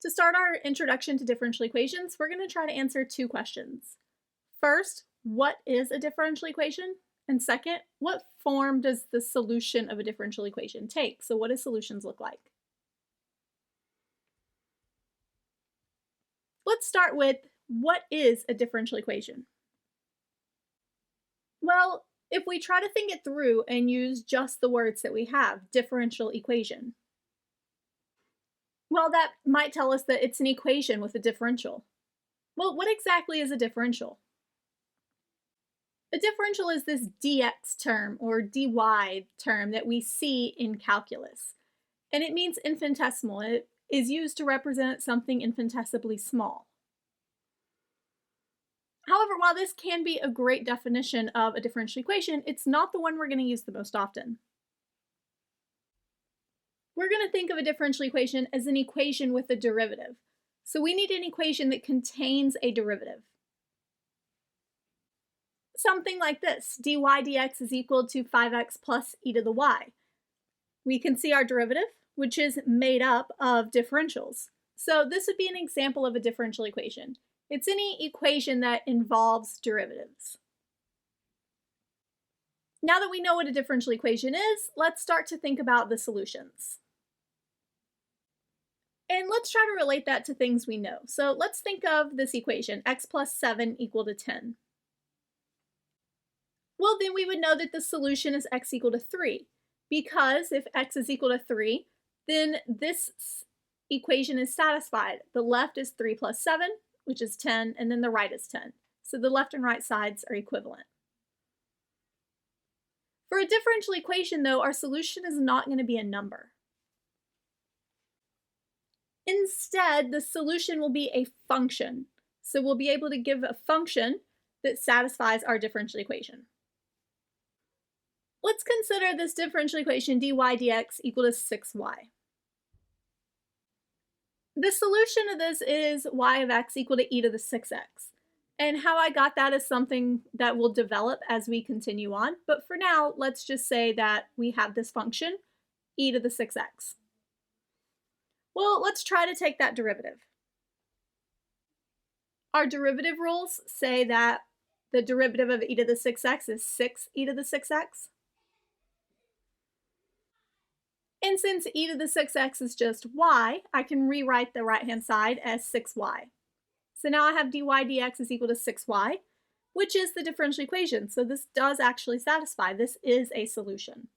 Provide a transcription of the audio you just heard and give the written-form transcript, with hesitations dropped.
To start our introduction to differential equations, we're going to try to answer two questions. First, what is a differential equation? And second, what form does the solution of a differential equation take? So what do solutions look like? Let's start with what is a differential equation? Well, if we try to think it through and use just the words that we have, differential equation, well, that might tell us that it's an equation with a differential. Well, what exactly is a differential? A differential is this dx term or dy term that we see in calculus, and it means infinitesimal. It is used to represent something infinitesimally small. However, while this can be a great definition of a differential equation, it's not the one we're going to use the most often. We're going to think of a differential equation as an equation with a derivative. So we need an equation that contains a derivative. Something like this, dy dx is equal to 5x plus e to the y. We can see our derivative, which is made up of differentials. So this would be an example of a differential equation. It's any equation that involves derivatives. Now that we know what a differential equation is, let's start to think about the solutions. And let's try to relate that to things we know. So let's think of this equation, x plus 7 equal to 10. Well, then we would know that the solution is x equal to 3, because if x is equal to 3, then this equation is satisfied. The left is 3 plus 7, which is 10, and then the right is 10. So the left and right sides are equivalent. For a differential equation, though, our solution is not going to be a number. Instead, the solution will be a function. So we'll be able to give a function that satisfies our differential equation. Let's consider this differential equation dy dx equal to 6y. The solution of this is y of x equal to e to the 6x. And how I got that is something that will develop as we continue on. But for now, let's just say that we have this function, e to the 6x. Well, let's try to take that derivative. Our derivative rules say that the derivative of e to the 6x is 6e to the 6x. And since e to the 6x is just y, I can rewrite the right-hand side as 6y. So now I have dy dx is equal to 6y, which is the differential equation. So this does actually satisfy. This is a solution.